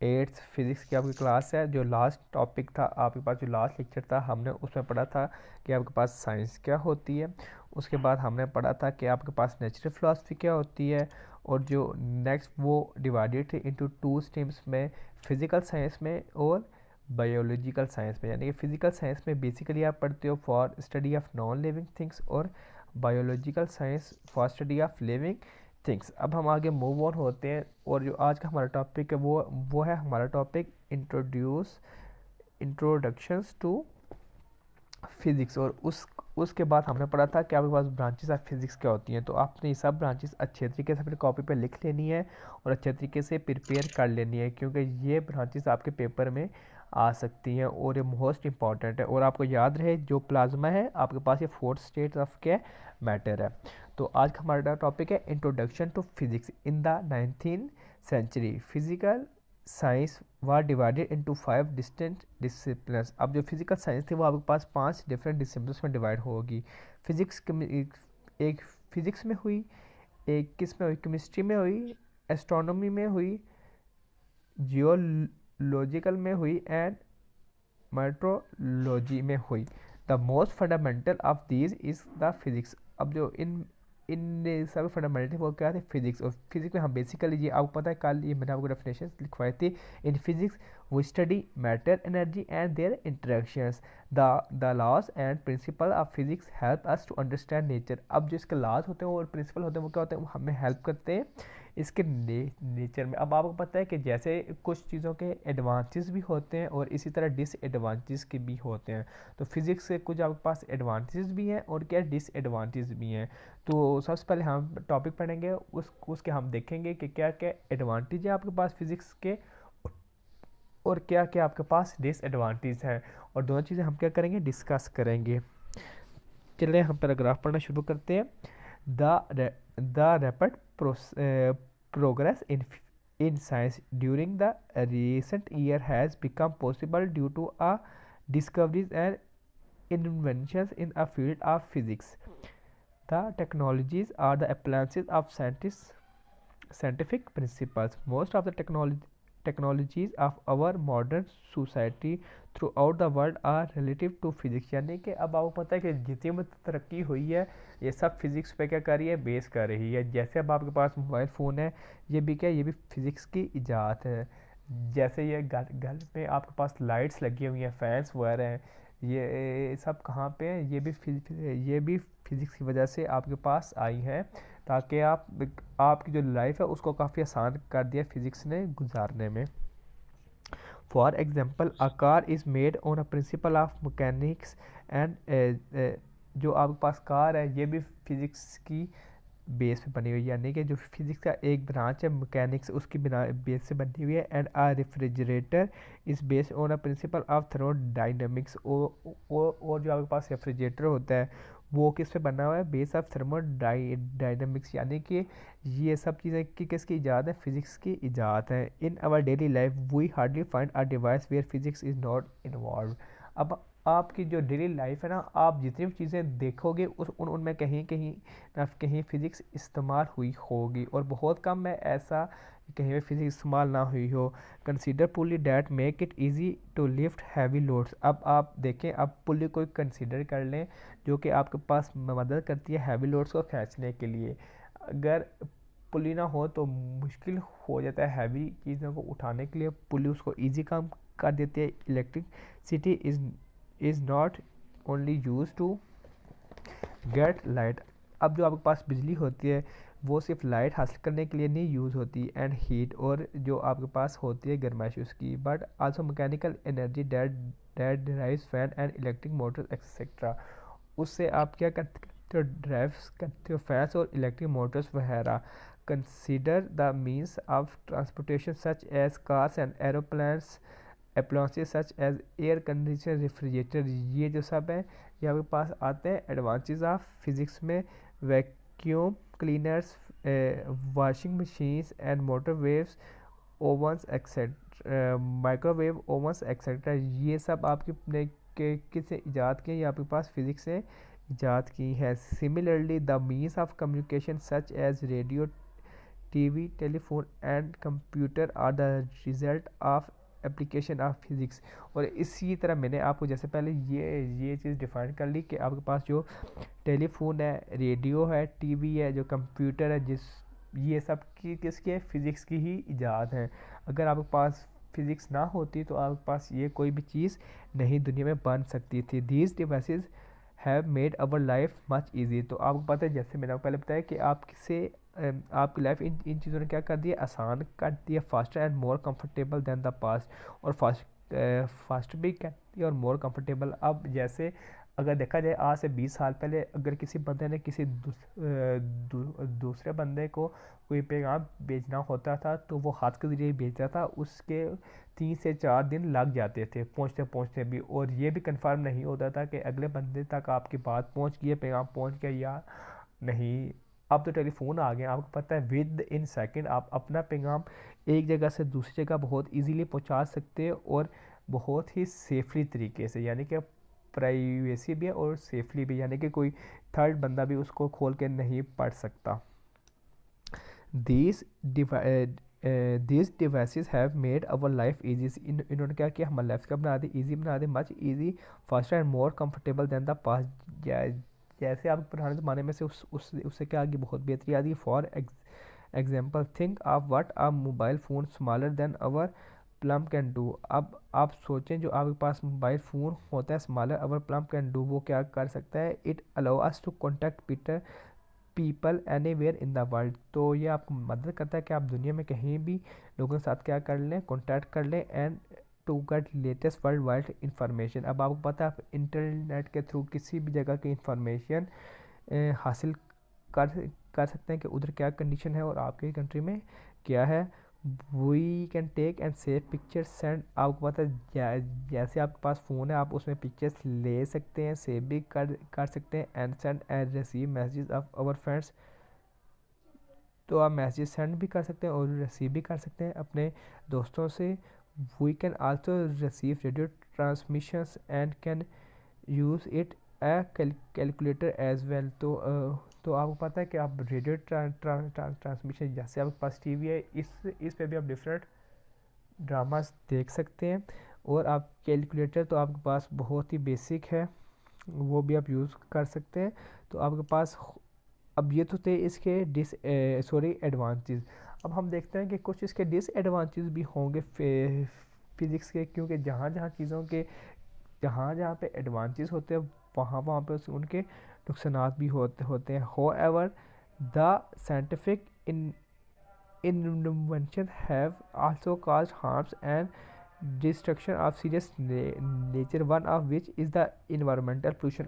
Eighth physics की आपकी class है। जो लास्ट टॉपिक था आपके पास, जो लास्ट लेक्चर था, हमने उसमें पढ़ा था कि आपके पास साइंस क्या होती है। उसके बाद हमने पढ़ा था कि आपके पास नेचुरल फिलासफी क्या होती है। और जो नेक्स्ट वो डिवाइडेड थे इनटू टू स्ट्रीम्स में, फिज़िकल साइंस में और बायोलॉजिकल साइंस में। यानी कि फ़िज़िकल साइंस में बेसिकली आप पढ़ते हो for study of non living things, और biological science for study of living things. अब हम आगे मूव ऑन होते हैं, और जो आज का हमारा टॉपिक है वो है हमारा टॉपिक इंट्रोडक्शंस टू फिज़िक्स। और उसके बाद हमने पढ़ा था कि आपके पास ब्रांचेस ऑफ फिज़िक्स क्या होती हैं। तो आपने ये सब ब्रांचेस अच्छे तरीके से अपनी कॉपी पे लिख लेनी है और अच्छे तरीके से प्रिपेयर कर लेनी है, क्योंकि ये ब्रांचेस आपके पेपर में आ सकती हैं और ये मोस्ट इंपॉर्टेंट है। और आपको याद रहे जो प्लाज्मा है आपके पास, ये फोर्थ स्टेट ऑफ क्या मैटर है। तो आज का हमारा टॉपिक है introduction to physics in the 19th century. Physical science was divided into 5 distant disciplines. अब जो फिजिकल साइंस थी वो आपके पास 5 डिफरेंट डिसिप्लिन्स में डिवाइड होगी। फिजिक्स एक फिजिक्स में हुई, एक किस में हुई, केमिस्ट्री में हुई, एस्ट्रोनॉमी में हुई, जियोलॉजिकल में हुई एंड मेट्रोलॉजी में हुई। The most fundamental of these is the physics. अब जो इन इन सब फंडामेंटल वो क्या थे, फिजिक्स। और फिजिक्स में हम बेसिकली ये आपको पता है, कल ये मैंने आपको डेफिनेशन लिखवाई थी। In physics we study matter, energy and their interactions. The laws and principle of physics help us to understand nature. अब जो इसके लॉज होते हैं और प्रिंसिपल होते हैं वो क्या होते हैं, वो हमें हेल्प करते हैं इसके नेचर में। अब आपको पता है कि जैसे कुछ चीज़ों के एडवांटेज भी होते हैं और इसी तरह डिसएडवांटेज के भी होते हैं। तो फिज़िक्स के कुछ आपके पास एडवांटेज भी हैं और क्या डिसएडवांटेज भी हैं। तो सबसे पहले हम टॉपिक पढ़ेंगे, उसके हम देखेंगे कि क्या क्या एडवांटेज है आपके पास फिज़िक्स के और क्या क्या आपके पास डिसएडवांटेज है। और दोनों चीज़ें हम क्या करेंगे, डिस्कस करेंगे। चलिए हम पैराग्राफ पढ़ना शुरू करते हैं। The rapid progress in science during the recent year has become possible due to discoveries and inventions in a field of physics. The technologies are the appliances of scientific principles. Most of the technologies of our modern society throughout the world are relative to physics। यानी कि अब आपको पता है कि जितनी भी तरक्की हुई है ये सब फिज़िक्स पे क्या कर रही है, बेस कर रही है। जैसे अब आपके पास मोबाइल फ़ोन है, ये भी क्या, ये भी फिज़िक्स की इजाद है। जैसे ये घर घर में आपके पास लाइट्स लगी हुई हैं, फैंस वगैरह हैं, ये सब कहाँ पे हैं, ये भी फिज़िक्स की वजह से आपके पास आई हैं, ताकि आपकी जो लाइफ है उसको काफ़ी आसान कर दिया फिज़िक्स ने गुजारने में। For example a car is made on a principle of mechanics and जो आपके पास कार है ये भी फिज़िक्स की बेस पे बनी हुई है। यानी कि जो फिज़िक्स का एक ब्रांच है मैकेनिक्स, उसकी बिना बेस से बनी हुई है। And a refrigerator is based on a principle of thermodynamics. और जो आपके पास रेफ्रिजरेटर होता है वो किस पे बना हुआ है, बेस ऑफ थर्मोडाइनमिक्स। यानी कि ये सब चीज़ें किसकी इजाद है, फिज़िक्स की इजाद है। In our daily life we hardly find a device where physics is not involve. अब आपकी जो डेली लाइफ है ना, आप जितनी भी चीज़ें देखोगे उनमें कहीं कहीं ना कहीं फ़िज़िक्स इस्तेमाल हुई होगी, और बहुत कम है ऐसा कहीं पे फिज़िक्स इस्तेमाल ना हुई हो। Consider pulley that make it easy to lift heavy loads. अब आप देखें, अब पुली को कंसीडर कर लें जो कि आपके पास मदद करती है हैवी लोड्स को खींचने के लिए। अगर पुली ना हो तो मुश्किल हो जाता है हैवी चीज़ों को उठाने के लिए, पुली उसको ईजी काम कर देती है। Electricity is not only use to get light. अब जो आपके पास बिजली होती है वो सिर्फ लाइट हासिल करने के लिए नहीं यूज़ होती, एंड हीट, और जो आपके पास होती है गर्माइश उसकी, but also mechanical energy that drives fan and electric Motors etcetera. उससे आप क्या करते हो, ड्राइव करते हो फैंस और इलेक्ट्रिक मोटर्स वगैरह। Consider the means of transportation such as cars and aeroplanes, appliances such as air conditioner, refrigerator. ये जो सब है ये आपके पास आते हैं एडवांटेज ऑफ फिज़िक्स में। Vacuum cleaners, washing machines and motor waves, ovens etcetera, microwave ovens etcetera, ये सब आपकी किससे ईजाद की, ये आपके पास फिज़िक्स से ईजाद की है। Similarly the means of communication such as radio, TV, telephone and computer are the result of application of physics. और इसी तरह मैंने आपको जैसे पहले ये चीज़ डिफाइन कर ली कि आपके पास जो टेलीफोन है, रेडियो है, टीवी है, जो कंप्यूटर है, ये सब की किसकी है, फिज़िक्स की ही इजाद है। अगर आपके पास फिज़िक्स ना होती तो आपके पास ये कोई भी चीज़ नहीं दुनिया में बन सकती थी। These devices have made our life much easy. तो आपको पता है, जैसे मैंने आपको पहले बताया कि आपकी लाइफ इन चीज़ों ने क्या कर दिया, आसान कर दिया, faster and more comfortable than the past. और फास्ट भी कर दिया और मोर कंफर्टेबल। अब जैसे अगर देखा जाए आज से 20 साल पहले अगर किसी बंदे ने किसी दूसरे बंदे को कोई पैगाम भेजना होता था तो वो हाथ के ज़रिए भेजता था, उसके 3 से 4 दिन लग जाते थे पहुँचते पहुँचते भी, और ये भी कंफर्म नहीं होता था कि अगले बंदे तक आपकी बात पहुँच गई है, पैगाम पहुँच गया या नहीं। अब तो टेलीफोन आ गए, आपको पता है विद इन सेकंड आप अपना पैगाम एक जगह से दूसरी जगह बहुत इजीली पहुंचा सकते हैं, और बहुत ही सेफली तरीके से, यानी कि प्राइवेसी भी है और सेफली भी, यानी कि कोई थर्ड बंदा भी उसको खोल के नहीं पढ़ सकता। These devices have made our life easy। इन्होंने क्या किया, हमारी लाइफ का बना दी, ईजी बना दी, much easy, faster and more comfortable than the past. जैसे आप पुराने ज़माने में से उससे क्या आगे बहुत बेहतरी आ गई। For example think of what a mobile phone smaller than our palm can do. अब आप सोचें, जो आपके पास मोबाइल फ़ोन होता है smaller our palm can do, वो क्या कर सकता है, it allow us to contact people anywhere in the world. तो ये आपको मदद करता है कि आप दुनिया में कहीं भी लोगों के साथ क्या कर लें, कॉन्टैक्ट कर लें, and to get latest worldwide information. अब आपको पता है आप इंटरनेट के थ्रू किसी भी जगह की इंफॉर्मेशन हासिल कर सकते हैं कि उधर क्या कंडीशन है और आपकी कंट्री में क्या है। We can take and save pictures send. आपको पता है जैसे आपके पास फ़ोन है आप उसमें पिक्चर्स ले सकते हैं, सेव भी कर सकते हैं, and send and receive message of our friends. तो आप मैसेज सेंड भी कर सकते हैं और रिसीव भी कर सकते हैं अपने दोस्तों से। We can also receive radio transmissions and can use it a calculator as well. तो आपको पता है कि आप रेडियो ट्रांसमिशन, जैसे आपके पास टीवी है, इस पे भी आप डिफरेंट ड्रामास देख सकते हैं। और आप कैलकुलेटर तो आपके पास बहुत ही बेसिक है, वो भी आप यूज़ कर सकते हैं। तो आपके पास अब ये तो थे इसके एडवांटेज। अब हम देखते हैं कि कुछ इसके डिसएडवांटेज भी होंगे फिज़िक्स के, क्योंकि जहाँ जहाँ चीज़ों के जहाँ जहाँ पे एडवांटेज होते हैं वहाँ वहाँ पे उनके नुकसानात भी होते हैं। However the scientific invention have also caused harms and destruction of serious nature, one of which is the environmental pollution।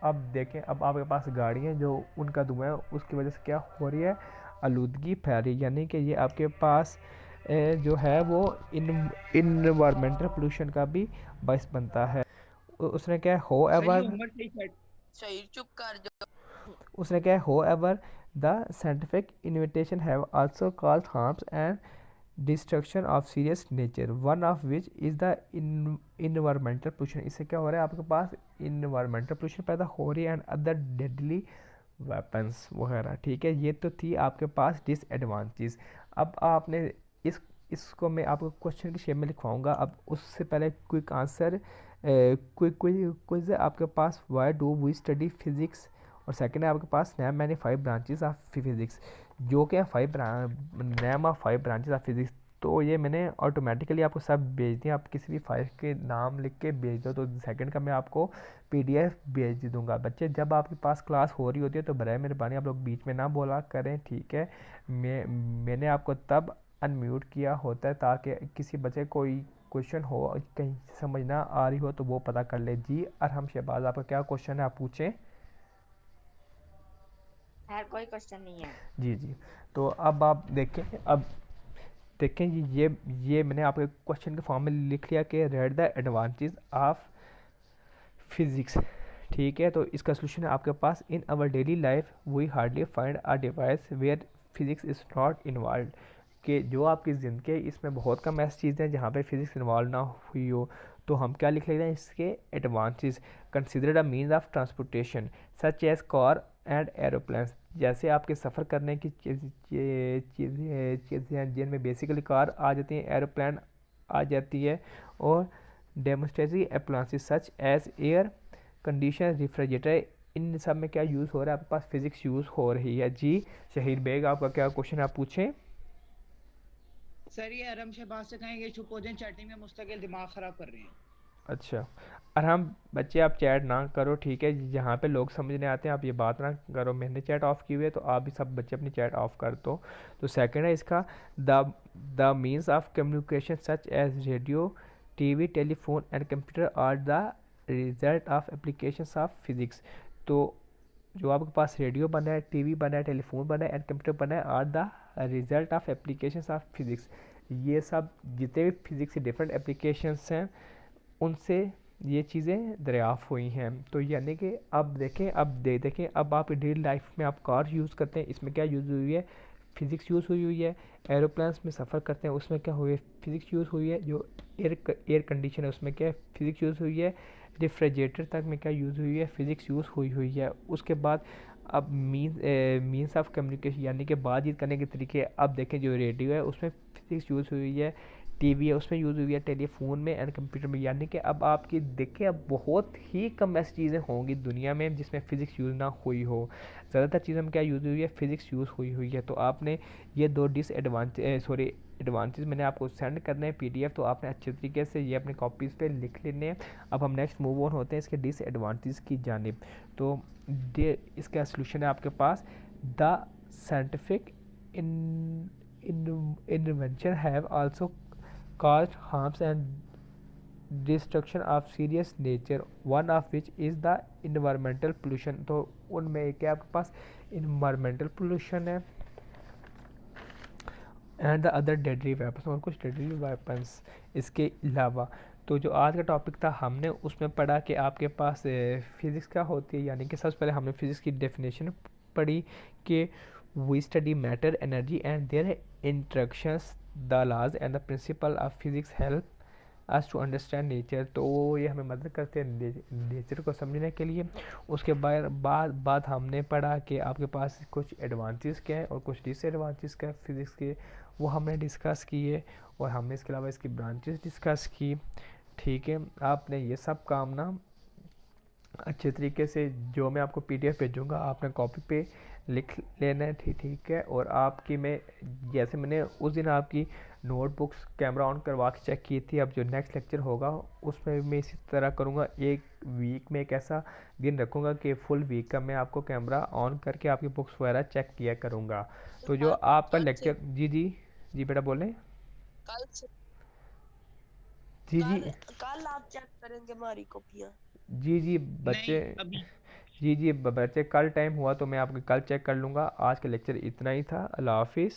अब देखें, अब आपके पास गाड़ियाँ जो उनका धुआं है उसकी वजह से क्या हो रही है, आलूदगी फैल रही है, यानी कि ये आपके पास जो है वो इन्वायरमेंटल पोल्यूशन का भी बायस बनता है। उसने क्या हो एवर सही चुप कर जाओ। उसने क्या हो ever the scientific invitation have also called harms and destruction of serious nature, one of which is the environmental pollution. इससे क्या हो रहा है, आपके पास इन्वायरमेंटल पोल्यूशन पैदा हो रही है एंड अदर डेडली वेपन्स वगैरह। ठीक है, ये तो थी आपके पास डिसएडवांटेज। अब आपने इसको मैं आपको क्वेश्चन की शेप में लिखवाऊंगा। अब उससे पहले क्विक आंसर, क्विज है आपके पास, why do we study physics, और सेकंड है आपके पास name many 5 branches of physics, जो कि name of 5 branches of physics. तो ये मैंने ऑटोमेटिकली आपको सब भेज दिया, आप किसी भी फाइल के नाम लिख के भेज दो तो सेकंड का मैं आपको पीडीएफ भेज दूंगा। बच्चे जब आपके पास क्लास हो रही होती है तो बराए मेहरबानी आप लोग बीच में ना बोला करें, ठीक है। मैंने आपको तब अनम्यूट किया होता है ताकि किसी बच्चे कोई क्वेश्चन हो, कहीं समझ ना आ रही हो तो वो पता कर ले। जी अरहम शहबाज, आपका क्या क्वेश्चन है, आप पूछें। यार कोई क्वेश्चन नहीं है। जी जी, तो अब आप देखें, अब देखें ये मैंने आपके क्वेश्चन के फॉर्म में लिख लिया कि read the advantage of physics. ठीक है, तो इसका सोल्यूशन है आपके पास, in our daily life we hardly find a device where physics is not involve. कि जो आपकी ज़िंदगी है इसमें बहुत कम ऐसी चीज़ें हैं जहाँ पे फिज़िक्स इन्वॉल्व ना हुई हो। तो हम क्या लिख लेते हैं इसके advantage, consider the means of transportation such as car and aeroplanes. जैसे आपके सफ़र करने की चीज़ें हैं जिनमें बेसिकली कार आ जाती है, एरोप्लेन आ जाती है, और demonstratory appliances such as air condition refrigerator, इन सब में क्या यूज़ हो रहा है, आपके पास फिजिक्स यूज़ हो रही है। जी शहीद बेग, आपका क्या क्वेश्चन आप पूछें। सर ये आराम शहबाज से कहेंगे चुप हो जाएं, चैटिंग में मुस्तकिल दिमाग खराब कर रहे हैं। अच्छा, और हम बच्चे आप चैट ना करो, ठीक है, जहाँ पे लोग समझने आते हैं आप ये बात ना करो। मैंने चैट ऑफ की हुई है, तो आप भी सब बच्चे अपनी चैट ऑफ कर दो। तो सेकंड है इसका, the the means of communication such as radio, TV, telephone and computer are the result of applications of physics. तो जो आपके पास रेडियो बना है, टीवी बना है, टेलीफोन बना है एंड कंप्यूटर बना है, are the result of applications of physics. ये सब जितने भी फिजिक्स के डिफरेंट एप्लीकेशंस हैं उनसे ये चीज़ें दरियाफ़ हुई हैं। तो यानी कि अब देखें, देखें, अब आप डेली लाइफ में आप कार यूज़ करते हैं, इसमें क्या यूज़ हुई है, फिज़िक्स यूज़ हुई है। एरोप्लेन्स में सफ़र करते हैं, उसमें क्या हुई है, फिज़िक्स यूज़ हुई है। जो एयर कंडीशन है उसमें क्या है, फिज़िक्स यूज़ हुई है। रेफ्रिजरेटर तक में क्या यूज़ हुई है, फिज़िक्स यूज़ हुई है। उसके बाद अब मीन्स ऑफ कम्युनिकेशन यानी कि बातचीत करने के तरीके, अब देखें जो रेडियो है उसमें फिज़िक्स यूज़ हुई है, टीवी है उसमें यूज़ हुई है, टेलीफोन में एंड कंप्यूटर में। यानी कि अब आपकी देखिए, अब बहुत ही कम ऐसी चीज़ें होंगी दुनिया में जिसमें फ़िज़िक्स यूज़ ना हुई हो। ज़्यादातर चीज़ों में क्या यूज़ हुई है, फ़िज़िक्स यूज़ हुई है। तो आपने ये दो एडवांटेज मैंने आपको सेंड करने हैं पीडीएफ, तो आपने अच्छे तरीके से ये अपने कॉपीज़ पे लिख लेने हैं। अब हम नेक्स्ट मूव ऑन होते हैं इसके डिसएडवांटेज की जानिब। तो इसका सोल्यूशन है आपके पास, the scientific invention have also caused harms and destruction of serious nature, one of which is the environmental pollution। तो उनमें क्या आपके पास environmental pollution है and the other deadly weapons, और कुछ डेडली वेपन्स इसके अलावा। तो जो आज का टॉपिक था हमने उसमें पढ़ा कि आपके पास फिज़िक्स क्या होती है, यानी कि सबसे पहले हमने फिज़िक्स की डेफिनेशन पढ़ी कि we study matter, energy and their interactions, the laws and the principle of physics help us to understand nature. तो ये हमें मदद करते हैं नेचर को समझने के लिए। उसके बाद हमने पढ़ा कि आपके पास कुछ एडवांटेज क्या है और कुछ डिसएडवांटेज क्या है फिज़िक्स के, वो हमने डिस्कस किए, और हमने इसके अलावा इसकी ब्रांचेस डिस्कस की। ठीक है, आपने ये सब काम ना अच्छे तरीके से, जो मैं आपको पीडीएफ भेजूँगा आपने कॉपी पे लिख लेना है, ठीक है। और आपकी मैं, जैसे मैंने उस दिन आपकी नोटबुक्स कैमरा ऑन करवा के चेक की थी, अब जो नेक्स्ट लेक्चर होगा उसमें मैं इसी तरह करूँगा। एक वीक में एक ऐसा दिन रखूँगा कि फुल वीक का मैं आपको कैमरा ऑन करके आपकी बुक्स वगैरह चेक किया करूँगा। तो जो आपका लेक्चर, जी बेटा बोलें। कल से जी कल आप चेक करेंगे हमारी कॉपियाँ। जी बच्चे, नहीं अभी। जी बच्चे कल टाइम हुआ तो मैं आपके कल चेक कर लूँगा। आज का लेक्चर इतना ही था। अल्लाह हाफिज़।